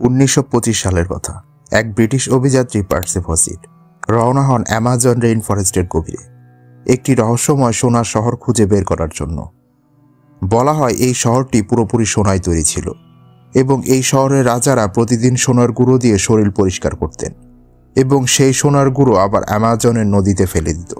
1925 সালের কথা। এক ব্রিটিশ অভিযাত্রী পার্সি ফসিট রওনা হন অ্যামাজন রেইন ফরেস্টের গভীরে একটি রহস্যময় সোনার শহর খুঁজে বের করার জন্য। বলা হয় এই শহরটি পুরোপুরি সোনায় তৈরি ছিল এবং এই শহরের রাজারা প্রতিদিন সোনার গুঁড়ো দিয়ে শরীর পরিষ্কার করতেন এবং সেই সোনার গুঁড়ো আবার অ্যামাজনের নদীতে ফেলে দিত।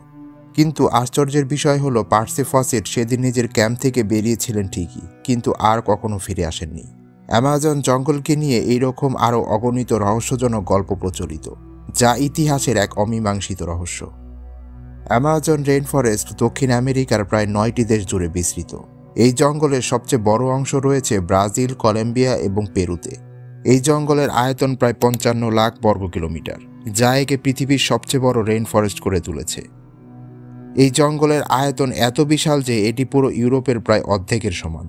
কিন্তু আশ্চর্যের বিষয় হলো পার্সি ফসিট সেদিন নিজের ক্যাম্প থেকে বেরিয়েছিলেন ঠিকই, কিন্তু আর কখনো ফিরে আসেননি। অ্যামাজন জঙ্গলকে নিয়ে এইরকম আরও অগণিত রহস্যজনক গল্প প্রচলিত, যা ইতিহাসের এক অমীমাংসিত রহস্য। অ্যামাজন রেইন ফরেস্ট দক্ষিণ আমেরিকার প্রায় 9টি দেশ জুড়ে বিস্তৃত। এই জঙ্গলের সবচেয়ে বড় অংশ রয়েছে ব্রাজিল, কলম্বিয়া এবং পেরুতে। এই জঙ্গলের আয়তন প্রায় 55 লাখ বর্গ কিলোমিটার, যা একে পৃথিবীর সবচেয়ে বড় রেইন ফরেস্ট করে তুলেছে। এই জঙ্গলের আয়তন এত বিশাল যে এটি পুরো ইউরোপের প্রায় অর্ধেকের সমান।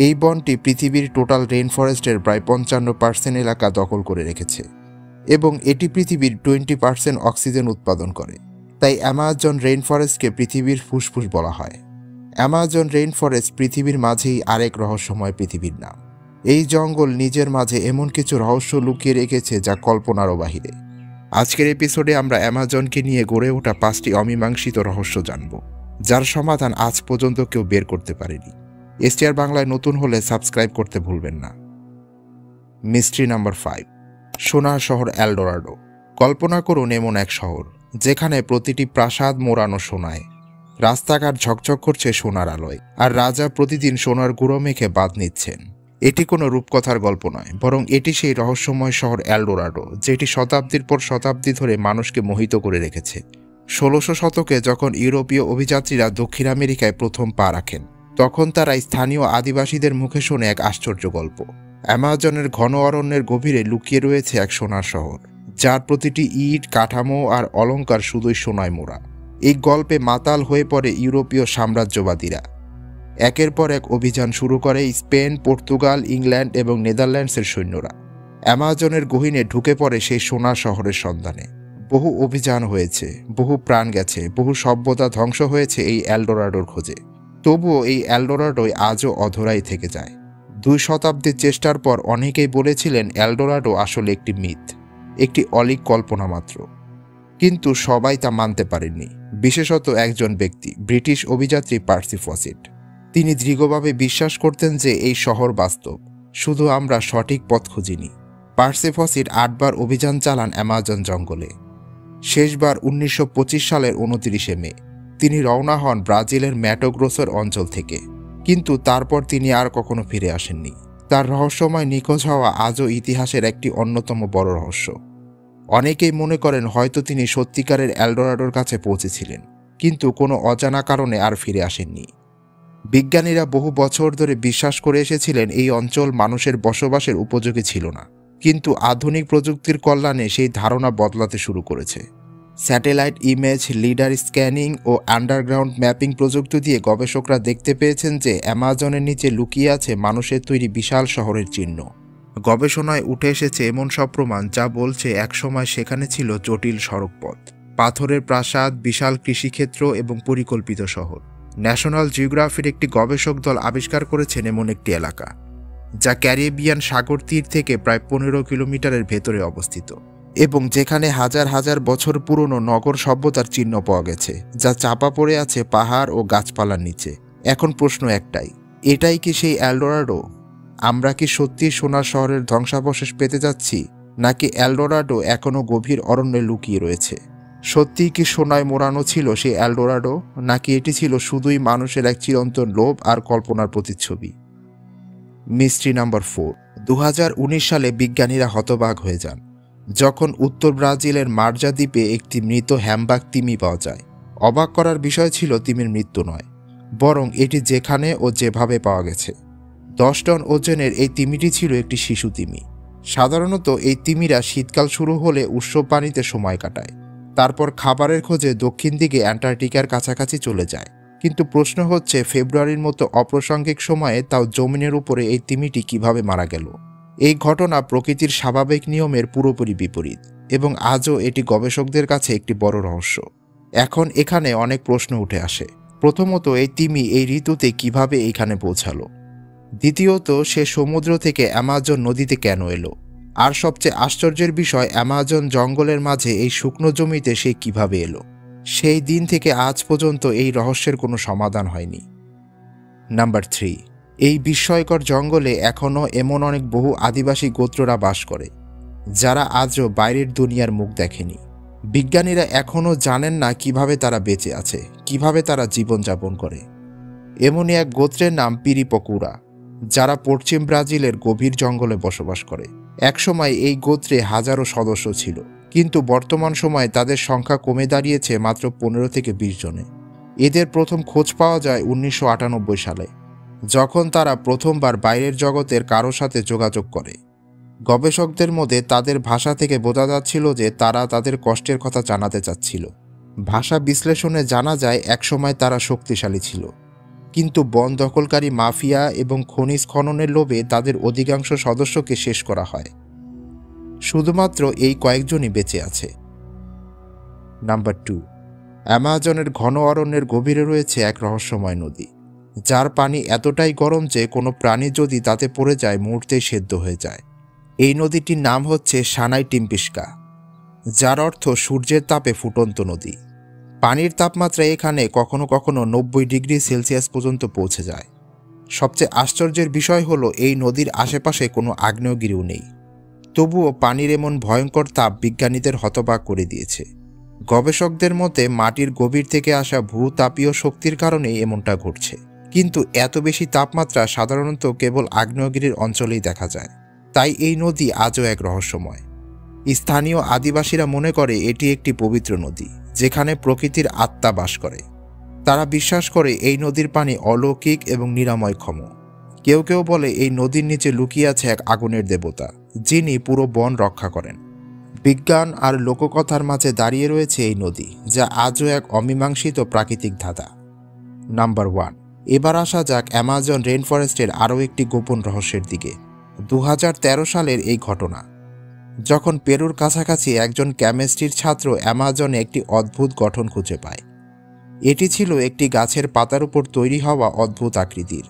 এই বনটি পৃথিবীর টোটাল রেইন ফরেস্টের প্রায় 55% এলাকা দখল করে রেখেছে এবং এটি পৃথিবীর 20% অক্সিজেন উৎপাদন করে। তাই অ্যামাজন রেইন ফরেস্টকে পৃথিবীর ফুসফুস বলা হয়। অ্যামাজন রেইন ফরেস্ট পৃথিবীর মাঝেই আরেক রহস্যময় পৃথিবীর নাম। এই জঙ্গল নিজের মাঝে এমন কিছু রহস্য লুকিয়ে রেখেছে যা কল্পনারও বাহিরে। আজকের এপিসোডে আমরা অ্যামাজনকে নিয়ে গড়ে ওঠা 5টি অমীমাংসিত রহস্য জানব, যার সমাধান আজ পর্যন্ত কেউ বের করতে পারেনি। এসটিআর বাংলায় নতুন হলে সাবস্ক্রাইব করতে ভুলবেন না। মিস্ট্রি নাম্বার 5, সোনার শহর এল ডোরাডো। কল্পনা করুন এমন এক শহর যেখানে প্রতিটি প্রাসাদ মোড়ানো সোনায়, রাস্তাঘাট ঝকঝক করছে সোনার আলোয়, আর রাজা প্রতিদিন সোনার গুঁড়ো মেখে বাঁধ নিচ্ছেন। এটি কোনো রূপকথার গল্প নয়, বরং এটি সেই রহস্যময় শহর এল ডোরাডো, যেটি শতাব্দীর পর শতাব্দী ধরে মানুষকে মোহিত করে রেখেছে। 1600 শতকে যখন ইউরোপীয় অভিযাত্রীরা দক্ষিণ আমেরিকায় প্রথম পা রাখেন, তখন তারা স্থানীয় আদিবাসীদের মুখে শোনে এক আশ্চর্য গল্প। অ্যামাজনের ঘন অরণ্যের গভীরে লুকিয়ে রয়েছে এক সোনার শহর, যার প্রতিটি ইট, কাঠামো আর অলংকার শুধুই সোনায় মোড়া। এই গল্পে মাতাল হয়ে পড়ে ইউরোপীয় সাম্রাজ্যবাদীরা। একের পর এক অভিযান শুরু করে স্পেন, পর্তুগাল, ইংল্যান্ড এবং নেদারল্যান্ডসের সৈন্যরা। অ্যামাজনের গহীনে ঢুকে পড়ে সেই সোনার শহরের সন্ধানে। বহু অভিযান হয়েছে, বহু প্রাণ গেছে, বহু সভ্যতা ধ্বংস হয়েছে এই এল ডোরাডোর খোঁজে। তবুও এই এল ডোরাডোয় আজও অধরাই থেকে যায়। 2 শতাব্দীর চেষ্টার পর অনেকেই বলেছিলেন এল ডোরাডো আসলে একটি মিথ, একটি অলীক কল্পনা মাত্র। কিন্তু সবাই তা মানতে পারেননি, বিশেষত একজন ব্যক্তি, ব্রিটিশ অভিযাত্রী পার্সি ফসিট। তিনি দৃঢ়ভাবে বিশ্বাস করতেন যে এই শহর বাস্তব, শুধু আমরা সঠিক পথ খুঁজিনি। পার্সি ফসিট 8 বার অভিযান চালান অ্যামাজন জঙ্গলে। শেষবার 1925 সালের 29 মে তিনি রওনা হন ব্রাজিলের ম্যাটো গ্রোসের অঞ্চল থেকে, কিন্তু তারপর তিনি আর কখনো ফিরে আসেননি। তার রহস্যময় নিখোঁজ হওয়া আজও ইতিহাসের একটি অন্যতম বড় রহস্য। অনেকেই মনে করেন হয়তো তিনি সত্যিকারের এল ডোরাডোর কাছে পৌঁছেছিলেন, কিন্তু কোনো অজানা কারণে আর ফিরে আসেননি। বিজ্ঞানীরা বহু বছর ধরে বিশ্বাস করে এসেছিলেন এই অঞ্চল মানুষের বসবাসের উপযোগী ছিল না, কিন্তু আধুনিক প্রযুক্তির কল্যাণে সেই ধারণা বদলাতে শুরু করেছে। স্যাটেলাইট ইমেজ, লিডার স্ক্যানিং ও আন্ডারগ্রাউন্ড ম্যাপিং প্রযুক্তি দিয়ে গবেষকরা দেখতে পেয়েছেন যে অ্যামাজনের নিচে লুকিয়ে আছে মানুষের তৈরি বিশাল শহরের চিহ্ন। গবেষণায় উঠে এসেছে এমন সব প্রমাণ যা বলছে একসময় সেখানে ছিল জটিল সড়কপথ, পাথরের প্রাসাদ, বিশাল কৃষিক্ষেত্র এবং পরিকল্পিত শহর। ন্যাশনাল জিওগ্রাফির একটি গবেষক দল আবিষ্কার করেছেন এমন একটি এলাকা, যা ক্যারিবিয়ান সাগর তীর থেকে প্রায় 15 কিলোমিটারের ভেতরে অবস্থিত এবং যেখানে হাজার হাজার বছর পুরনো নগর সভ্যতার চিহ্ন পাওয়া গেছে, যা চাপা পড়ে আছে পাহাড় ও গাছপালার নিচে। এখন প্রশ্ন একটাই, এটাই কি সেই এল ডোরাডো? আমরা কি সত্যি সোনার শহরের ধ্বংসাবশেষ পেতে যাচ্ছি, নাকি এল ডোরাডো এখনও গভীর অরণ্যে লুকিয়ে রয়েছে? সত্যিই কি সোনায় মোড়ানো ছিল সেই এল ডোরাডো, নাকি এটি ছিল শুধুই মানুষের এক চিরন্তন লোভ আর কল্পনার প্রতিচ্ছবি? মিস্ট্রি নাম্বার 4, 2019 সালে বিজ্ঞানীরা হতবাক হয়ে যান যখন উত্তর ব্রাজিলের মার্জা দ্বীপে একটি মৃত হ্যামবাগ তিমি পাওয়া যায়। অবাক করার বিষয় ছিল তিমির মৃত্যু নয়, বরং এটি যেখানে ও যেভাবে পাওয়া গেছে। 10 টন ওজনের এই তিমিটি ছিল একটি শিশু তিমি। সাধারণত এই তিমিরা শীতকাল শুরু হলে উষ্ণ পানিতে সময় কাটায়, তারপর খাবারের খোঁজে দক্ষিণ দিকে অ্যান্টার্কটিকার কাছাকাছি চলে যায়। কিন্তু প্রশ্ন হচ্ছে, ফেব্রুয়ারির মতো অপ্রাসঙ্গিক সময়ে তাও জমিনের উপরে এই তিমিটি কিভাবে মারা গেল? এই ঘটনা প্রকৃতির স্বাভাবিক নিয়মের পুরোপুরি বিপরীত এবং আজও এটি গবেষকদের কাছে একটি বড় রহস্য। এখন এখানে অনেক প্রশ্ন উঠে আসে। প্রথমত, এই তিমি এই ঋতুতে কিভাবে এইখানে পৌঁছালো? দ্বিতীয়ত, সে সমুদ্র থেকে অ্যামাজন নদীতে কেন এলো? আর সবচেয়ে আশ্চর্যের বিষয়, অ্যামাজন জঙ্গলের মাঝে এই শুকনো জমিতে সে কিভাবে এলো। সেই দিন থেকে আজ পর্যন্ত এই রহস্যের কোনো সমাধান হয়নি। নাম্বার 3, এই বিস্ময়কর জঙ্গলে এখনও এমন অনেক বহু আদিবাসী গোত্ররা বাস করে, যারা আজও বাইরের দুনিয়ার মুখ দেখেনি। বিজ্ঞানীরা এখনও জানেন না কিভাবে তারা বেঁচে আছে, কিভাবে তারা জীবনযাপন করে। এমনই এক গোত্রের নাম পিরিপকুরা, যারা পশ্চিম ব্রাজিলের গভীর জঙ্গলে বসবাস করে। একসময় এই গোত্রে হাজারো সদস্য ছিল, কিন্তু বর্তমান সময়ে তাদের সংখ্যা কমে দাঁড়িয়েছে মাত্র 15 থেকে 20 জনে। এদের প্রথম খোঁজ পাওয়া যায় 1998 সালে, যখন তারা প্রথমবার বাইরের জগতের কারো সাথে যোগাযোগ করে। গবেষকদের মধ্যে তাদের ভাষা থেকে বোঝা যাচ্ছিল যে তারা তাদের কষ্টের কথা জানাতে চাচ্ছিল। ভাষা বিশ্লেষণে জানা যায় একসময় তারা শক্তিশালী ছিল, কিন্তু বন দখলকারী মাফিয়া এবং খনিজ খননের লোভে তাদের অধিকাংশ সদস্যকে শেষ করা হয়। শুধুমাত্র এই কয়েকজনই বেঁচে আছে। নাম্বার 2, অ্যামাজনের ঘন অরণ্যের গভীরে রয়েছে এক রহস্যময় নদী, যার পানি এতটাই গরম যে কোনো প্রাণী যদি তাতে পড়ে যায় মুহূর্তেই সেদ্ধ হয়ে যায়। এই নদীটির নাম হচ্ছে সানাই টিম্পিস্কা, যার অর্থ সূর্যের তাপে ফুটন্ত নদী। পানির তাপমাত্রা এখানে কখনো কখনো 90 ডিগ্রি সেলসিয়াস পর্যন্ত পৌঁছে যায়। সবচেয়ে আশ্চর্যের বিষয় হলো এই নদীর আশেপাশে কোনো আগ্নেয়গিরিও নেই, তবুও পানির এমন ভয়ঙ্কর তাপ বিজ্ঞানীদের হতবাক করে দিয়েছে। গবেষকদের মতে মাটির গভীর থেকে আসা ভূতাপীয় শক্তির কারণেই এমনটা ঘটছে, কিন্তু এত বেশি তাপমাত্রা সাধারণত কেবল আগ্নেয়গিরির অঞ্চলেই দেখা যায়। তাই এই নদী আজও এক রহস্যময়। স্থানীয় আদিবাসীরা মনে করে এটি একটি পবিত্র নদী, যেখানে প্রকৃতির আত্মা বাস করে। তারা বিশ্বাস করে এই নদীর পানি অলৌকিক এবং নিরাময়ক্ষম। কেউ কেউ বলে এই নদীর নিচে লুকিয়ে আছে এক আগুনের দেবতা, যিনি পুরো বন রক্ষা করেন। বিজ্ঞান আর লোককথার মাঝে দাঁড়িয়ে রয়েছে এই নদী, যা আজও এক অমীমাংসিত প্রাকৃতিক ধাঁধা। নাম্বার 1, এবার আসা যাক অ্যামাজন রেইন ফরেস্টের আরও একটি গোপন রহস্যের দিকে। 2013 সালের এই ঘটনা, যখন পেরুর কাছাকাছি একজন কেমিস্ট্রির ছাত্র অ্যামাজনে একটি অদ্ভুত গঠন খুঁজে পায়। এটি ছিল একটি গাছের পাতার উপর তৈরি হওয়া অদ্ভুত আকৃতির,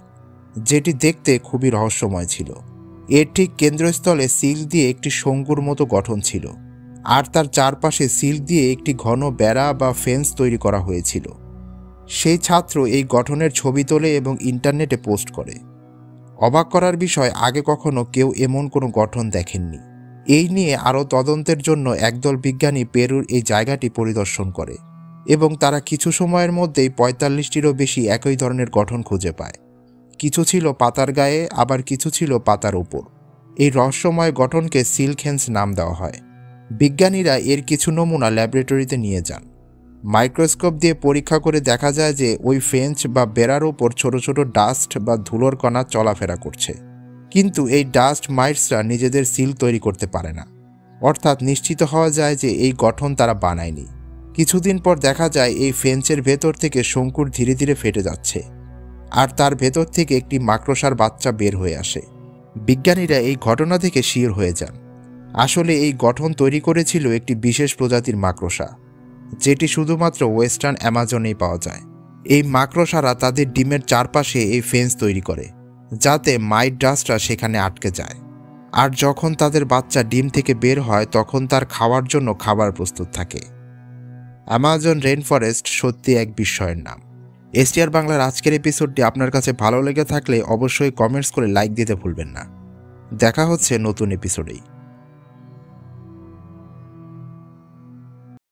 যেটি দেখতে খুবই রহস্যময় ছিল। এর ঠিক কেন্দ্রস্থলে সিল্ক দিয়ে একটি শঙ্কুর মতো গঠন ছিল, আর তার চারপাশে সিল্ক দিয়ে একটি ঘন বেড়া বা ফেন্স তৈরি করা হয়েছিল। সেই ছাত্র এই গঠনের ছবি তোলে এবং ইন্টারনেটে পোস্ট করে। অবাক করার বিষয়, আগে কখনো কেউ এমন কোনো গঠন দেখেননি। এই নিয়ে আরও তদন্তের জন্য একদল বিজ্ঞানী পেরুর এই জায়গাটি পরিদর্শন করে, এবং তারা কিছু সময়ের মধ্যেই 45টিরও বেশি একই ধরনের গঠন খুঁজে পায়। কিছু ছিল পাতার গায়ে, আবার কিছু ছিল পাতার উপর। এই রহস্যময় গঠনকে সিল্কহেন্স নাম দেওয়া হয়। বিজ্ঞানীরা এর কিছু নমুনা ল্যাবরেটরিতে নিয়ে যান। মাইক্রোস্কোপ দিয়ে পরীক্ষা করে দেখা যায় যে ওই ফেঞ্চ বা বেড়ার ওপর ছোট ছোট ডাস্ট বা ধুলোর কণা চলাফেরা করছে, কিন্তু এই ডাস্ট মাইটসরা নিজেদের সিল তৈরি করতে পারে না। অর্থাৎ নিশ্চিত হওয়া যায় যে এই গঠন তারা বানায়নি। কিছুদিন পর দেখা যায় এই ফেঞ্চের ভেতর থেকে শঙ্কুর ধীরে ধীরে ফেটে যাচ্ছে, আর তার ভেতর থেকে একটি মাকড়সার বাচ্চা বের হয়ে আসে। বিজ্ঞানীরা এই ঘটনা থেকে শিওর হয়ে যান। আসলে এই গঠন তৈরি করেছিল একটি বিশেষ প্রজাতির মাকড়সা, যেটি শুধুমাত্র ওয়েস্টার্ন অ্যামাজনেই পাওয়া যায়। এই মাকড়সারা তাদের ডিমের চারপাশে এই ফেন্স তৈরি করে, যাতে মাইট ডাস্টরা সেখানে আটকে যায়। আর যখন তাদের বাচ্চা ডিম থেকে বের হয়, তখন তার খাওয়ার জন্য খাবার প্রস্তুত থাকে। অ্যামাজন রেইন ফরেস্ট সত্যি এক বিস্ময়ের নাম। এসটিআর বাংলার আজকের এপিসোডটি আপনার কাছে ভালো লেগে থাকলে অবশ্যই কমেন্টস করে লাইক দিতে ভুলবেন না। দেখা হচ্ছে নতুন এপিসোডেই।